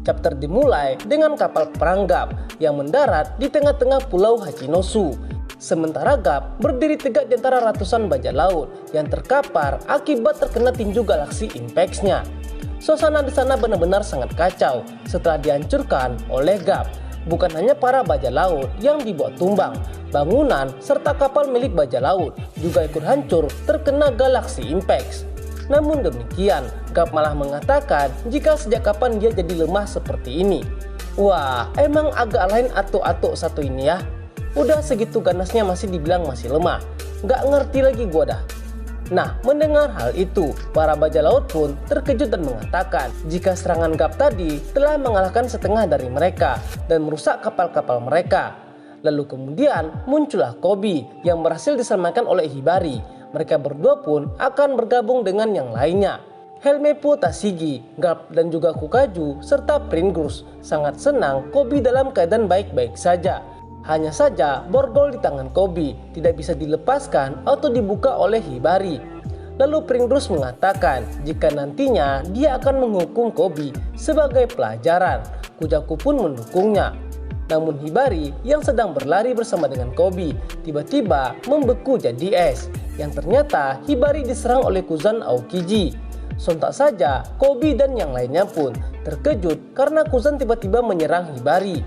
Chapter dimulai dengan kapal perang Garp yang mendarat di tengah-tengah pulau Hachinosu. Sementara Garp berdiri tegak di antara ratusan bajak laut yang terkapar akibat terkena tinju galaksi Impax-nya. Suasana di sana benar-benar sangat kacau setelah dihancurkan oleh Garp. Bukan hanya para bajak laut yang dibuat tumbang, bangunan serta kapal milik bajak laut juga ikut hancur terkena galaksi Impax. Namun demikian, Garp malah mengatakan jika sejak kapan dia jadi lemah seperti ini. Wah, emang agak lain atuk-atuk satu ini ya. Udah segitu ganasnya masih dibilang masih lemah. Gak ngerti lagi gua dah. Nah, mendengar hal itu, para bajak laut pun terkejut dan mengatakan jika serangan Garp tadi telah mengalahkan setengah dari mereka dan merusak kapal-kapal mereka. Lalu kemudian muncullah Koby yang berhasil diselamatkan oleh Hibari. Mereka berdua pun akan bergabung dengan yang lainnya. Helmeppo Tashigi, Garp dan juga Kukaju serta Pringrus sangat senang Koby dalam keadaan baik-baik saja. Hanya saja borgol di tangan Koby tidak bisa dilepaskan atau dibuka oleh Hibari. Lalu Pringrus mengatakan jika nantinya dia akan menghukum Koby sebagai pelajaran. Kujaku pun mendukungnya. Namun Hibari yang sedang berlari bersama dengan Koby tiba-tiba membeku jadi es. Yang ternyata Hibari diserang oleh Kuzan Aokiji. Sontak saja Koby dan yang lainnya pun terkejut karena Kuzan tiba-tiba menyerang Hibari.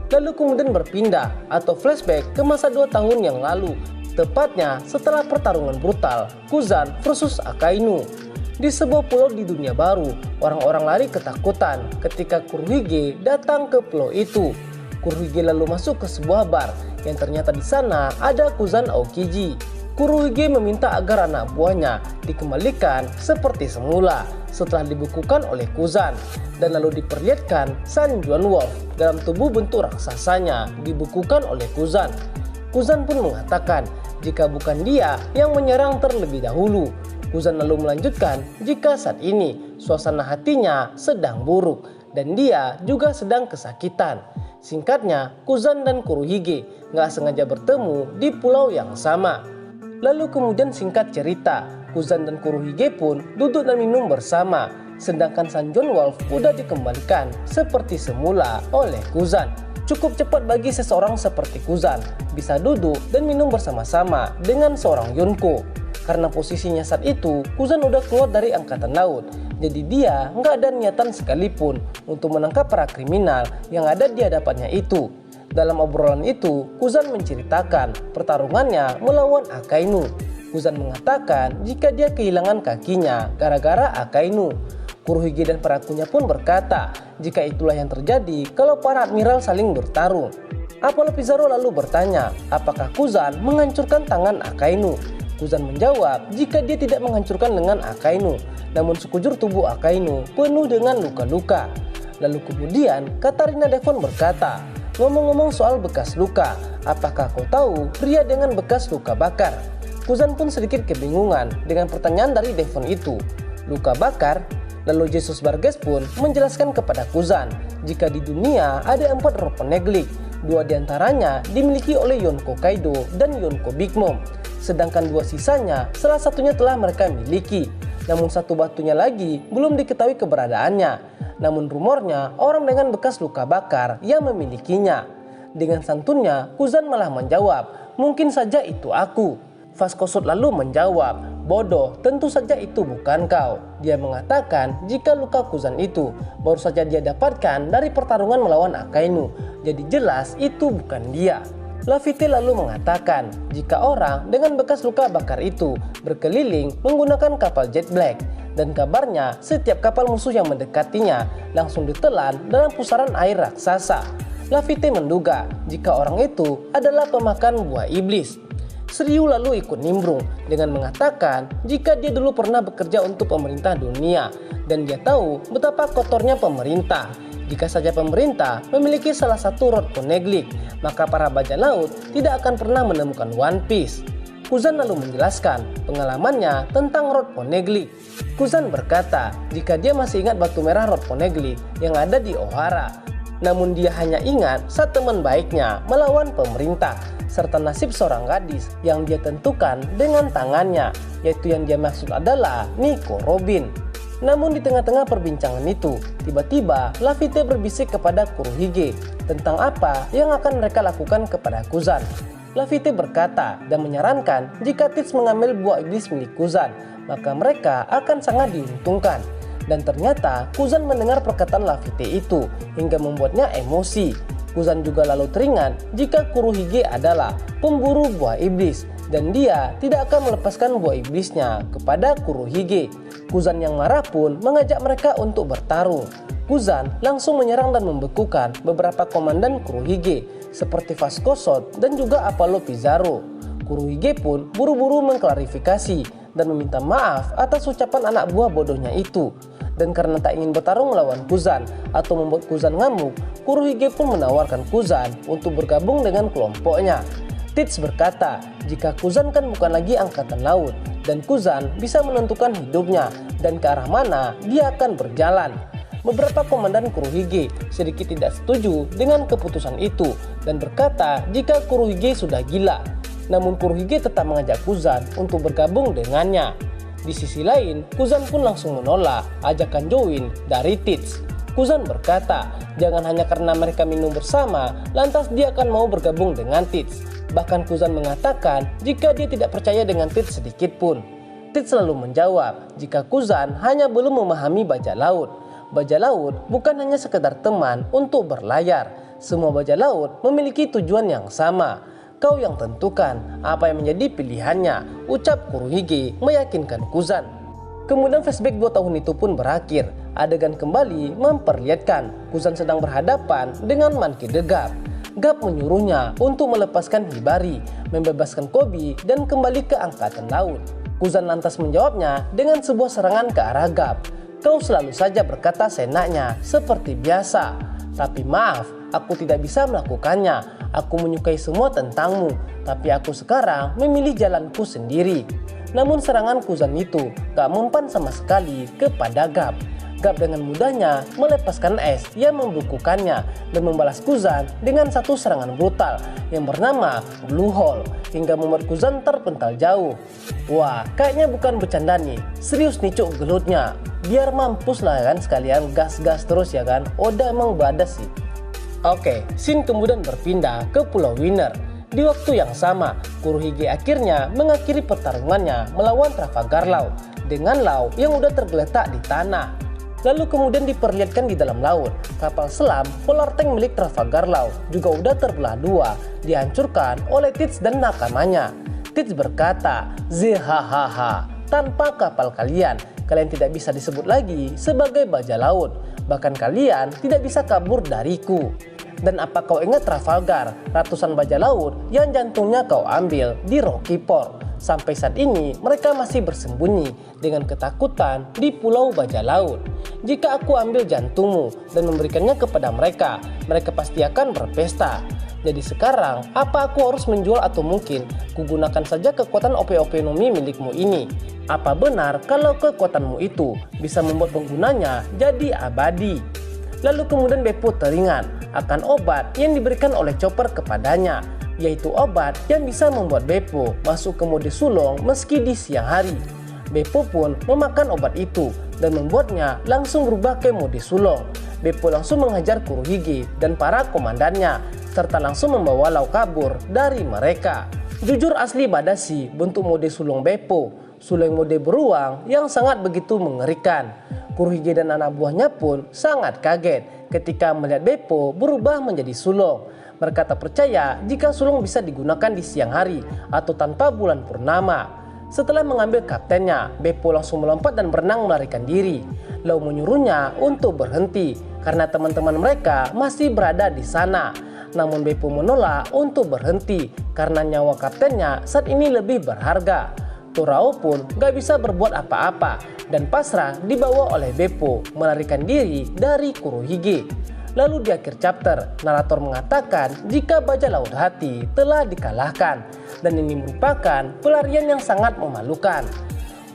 Lalu kemudian berpindah atau flashback ke masa 2 tahun yang lalu, tepatnya setelah pertarungan brutal Kuzan versus Akainu. Di sebuah pulau di dunia baru, orang-orang lari ketakutan ketika Kurohige datang ke pulau itu. Kurohige lalu masuk ke sebuah bar yang ternyata di sana ada Kuzan Aokiji. Kurohige meminta agar anak buahnya dikembalikan seperti semula setelah dibekukan oleh Kuzan, dan lalu diperlihatkan San Juan Wolf dalam tubuh bentuk raksasanya dibekukan oleh Kuzan. Kuzan pun mengatakan jika bukan dia yang menyerang terlebih dahulu. Kuzan lalu melanjutkan jika saat ini suasana hatinya sedang buruk dan dia juga sedang kesakitan. Singkatnya, Kuzan dan Kurohige nggak sengaja bertemu di pulau yang sama. Lalu kemudian singkat cerita, Kuzan dan Kurohige pun duduk dan minum bersama, sedangkan San Juan Wolf udah dikembalikan seperti semula oleh Kuzan. Cukup cepat bagi seseorang seperti Kuzan bisa duduk dan minum bersama-sama dengan seorang Yonko. Karena posisinya saat itu, Kuzan udah keluar dari angkatan laut, jadi dia nggak ada niatan sekalipun untuk menangkap para kriminal yang ada di hadapannya itu. Dalam obrolan itu, Kuzan menceritakan pertarungannya melawan Akainu. Kuzan mengatakan jika dia kehilangan kakinya gara-gara Akainu. Kurohige dan perakunya pun berkata jika itulah yang terjadi kalau para admiral saling bertarung. Apollo Pizarro lalu bertanya apakah Kuzan menghancurkan tangan Akainu. Kuzan menjawab jika dia tidak menghancurkan lengan Akainu, namun sekujur tubuh Akainu penuh dengan luka-luka. Lalu kemudian Katarina Devon berkata, ngomong-ngomong soal bekas luka, apakah kau tahu pria dengan bekas luka bakar? Kuzan pun sedikit kebingungan dengan pertanyaan dari Devon itu. Luka bakar? Lalu Jesus Barges pun menjelaskan kepada Kuzan jika di dunia ada 4 roh poneglyph, 2 diantaranya dimiliki oleh Yonko Kaido dan Yonko Big Mom, sedangkan 2 sisanya salah satunya telah mereka miliki, namun 1 batunya lagi belum diketahui keberadaannya. Namun rumornya orang dengan bekas luka bakar yang memilikinya. Dengan santunnya, Kuzan malah menjawab, mungkin saja itu aku. Vaskosut lalu menjawab, bodoh, tentu saja itu bukan kau. Dia mengatakan jika luka Kuzan itu baru saja dia dapatkan dari pertarungan melawan Akainu, jadi jelas itu bukan dia. Laffite lalu mengatakan jika orang dengan bekas luka bakar itu berkeliling menggunakan kapal Jet Black, dan kabarnya setiap kapal musuh yang mendekatinya langsung ditelan dalam pusaran air raksasa. Laffite menduga jika orang itu adalah pemakan buah iblis. Shiryu lalu ikut nimbrung dengan mengatakan jika dia dulu pernah bekerja untuk pemerintah dunia dan dia tahu betapa kotornya pemerintah. Jika saja pemerintah memiliki salah satu rod poneglyph, maka para bajak laut tidak akan pernah menemukan One Piece. Kuzan lalu menjelaskan pengalamannya tentang rod poneglyph. Kuzan berkata jika dia masih ingat batu merah rod poneglyph yang ada di Ohara. Namun dia hanya ingat saat teman baiknya melawan pemerintah, serta nasib seorang gadis yang dia tentukan dengan tangannya, yaitu yang dia maksud adalah Nico Robin. Namun di tengah-tengah perbincangan itu, tiba-tiba Laffy berbisik kepada Kurohige tentang apa yang akan mereka lakukan kepada Kuzan. Laffy berkata dan menyarankan jika Tits mengambil buah iblis milik Kuzan, maka mereka akan sangat diuntungkan. Dan ternyata Kuzan mendengar perkataan Laffy itu hingga membuatnya emosi. Kuzan juga lalu teringat jika Kurohige adalah pemburu buah iblis dan dia tidak akan melepaskan buah iblisnya kepada Kurohige. Kuzan yang marah pun mengajak mereka untuk bertarung. Kuzan langsung menyerang dan membekukan beberapa komandan Kurohige seperti Vasco dan juga Apollo Pizarro. Kurohige pun buru-buru mengklarifikasi dan meminta maaf atas ucapan anak buah bodohnya itu. Dan karena tak ingin bertarung melawan Kuzan atau membuat Kuzan ngamuk, Kurohige pun menawarkan Kuzan untuk bergabung dengan kelompoknya. Tits berkata jika Kuzan kan bukan lagi angkatan laut dan Kuzan bisa menentukan hidupnya dan ke arah mana dia akan berjalan. Beberapa komandan Kurohige sedikit tidak setuju dengan keputusan itu dan berkata jika Kurohige sudah gila. Namun Kurohige tetap mengajak Kuzan untuk bergabung dengannya. Di sisi lain, Kuzan pun langsung menolak ajakan join dari Tits. Kuzan berkata jangan hanya karena mereka minum bersama lantas dia akan mau bergabung dengan Tits. Bahkan Kuzan mengatakan jika dia tidak percaya dengan Tits sedikit pun. Tits selalu menjawab jika Kuzan hanya belum memahami bajak laut. Bajak laut bukan hanya sekedar teman untuk berlayar. Semua bajak laut memiliki tujuan yang sama. Kau yang tentukan apa yang menjadi pilihannya, ucap Kurohige meyakinkan Kuzan. Kemudian flashback 2 tahun itu pun berakhir. Adegan kembali memperlihatkan Kuzan sedang berhadapan dengan Monkey the Garp. Garp menyuruhnya untuk melepaskan Hibari, membebaskan Koby dan kembali ke angkatan laut. Kuzan lantas menjawabnya dengan sebuah serangan ke arah Garp. Kau selalu saja berkata seenaknya seperti biasa. Tapi maaf, aku tidak bisa melakukannya. Aku menyukai semua tentangmu, tapi aku sekarang memilih jalanku sendiri. Namun serangan Kuzan itu gak mempan sama sekali kepada Garp. Garp dengan mudahnya melepaskan es yang membukukannya dan membalas Kuzan dengan satu serangan brutal yang bernama Blue Hole hingga membuat Kuzan terpental jauh. Wah, kayaknya bukan bercanda nih, serius nih cuk gelutnya. Biar mampus lah kan sekalian gas-gas terus ya kan, Oda emang badas sih. Oke, scene kemudian berpindah ke Pulau Winner. Di waktu yang sama, Kurohige akhirnya mengakhiri pertarungannya melawan Trafalgar Law dengan Law yang udah tergeletak di tanah. Lalu kemudian diperlihatkan di dalam laut, kapal selam Polar Tank milik Trafalgar Law juga udah terbelah dua, dihancurkan oleh Tits dan nakamanya. Tits berkata, "Zihahaha, tanpa kapal kalian tidak bisa disebut lagi sebagai bajak laut. Bahkan kalian tidak bisa kabur dariku. Dan apa kau ingat Trafalgar, ratusan bajak laut yang jantungnya kau ambil di Rocky Port? Sampai saat ini mereka masih bersembunyi dengan ketakutan di pulau bajak laut. Jika aku ambil jantungmu dan memberikannya kepada mereka, mereka pasti akan berpesta. Jadi sekarang apa aku harus menjual atau mungkin kugunakan saja kekuatan OP-OP-nomi milikmu ini? Apa benar kalau kekuatanmu itu bisa membuat penggunanya jadi abadi?" Lalu kemudian Beppo teringat akan obat yang diberikan oleh Chopper kepadanya, yaitu obat yang bisa membuat Beppo masuk ke mode sulung meski di siang hari. Beppo pun memakan obat itu dan membuatnya langsung berubah ke mode sulung. Beppo langsung menghajar Kurohige dan para komandannya, serta langsung membawa Law kabur dari mereka. Jujur asli badasi bentuk mode sulung Beppo, sulung mode beruang yang sangat begitu mengerikan. Kurohige dan anak buahnya pun sangat kaget ketika melihat Beppo berubah menjadi sulung. Mereka tak percaya jika sulung bisa digunakan di siang hari atau tanpa bulan purnama. Setelah mengambil kaptennya, Beppo langsung melompat dan berenang melarikan diri. Law menyuruhnya untuk berhenti karena teman-teman mereka masih berada di sana. Namun Beppo menolak untuk berhenti karena nyawa kaptennya saat ini lebih berharga. Torao pun gak bisa berbuat apa-apa dan pasrah dibawa oleh Beppo melarikan diri dari Kurohige. Lalu di akhir chapter, narator mengatakan jika bajak laut hati telah dikalahkan dan ini merupakan pelarian yang sangat memalukan.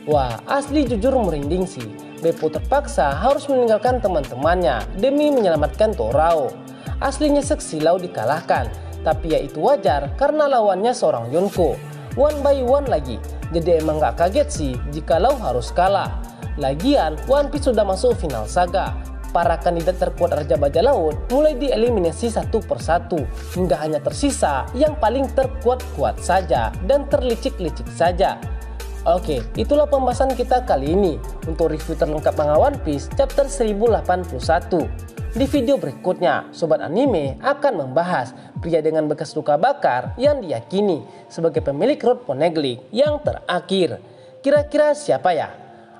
Wah, asli jujur merinding sih. Beppo terpaksa harus meninggalkan teman-temannya demi menyelamatkan Torao. Aslinya seksi Law dikalahkan, tapi ya itu wajar karena lawannya seorang Yonko. One by one lagi, jadi emang gak kaget sih jika Law harus kalah. Lagian, One Piece sudah masuk final saga. Para kandidat terkuat Raja Bajak Laut mulai dieliminasi satu persatu, hingga hanya tersisa yang paling terkuat-kuat saja dan terlicik-licik saja. Oke, itulah pembahasan kita kali ini untuk review terlengkap manga One Piece chapter 1081. Di video berikutnya, Sobat Anime akan membahas pria dengan bekas luka bakar yang diyakini sebagai pemilik Road Poneglyph yang terakhir. Kira-kira siapa ya?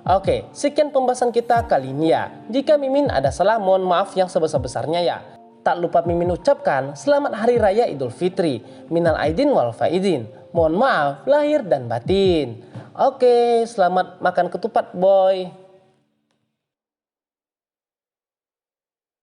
Oke, sekian pembahasan kita kali ini ya. Jika Mimin ada salah, mohon maaf yang sebesar-besarnya ya. Tak lupa Mimin ucapkan selamat Hari Raya Idul Fitri. Minal aidin wal faizin. Mohon maaf lahir dan batin. Oke, selamat makan ketupat boy.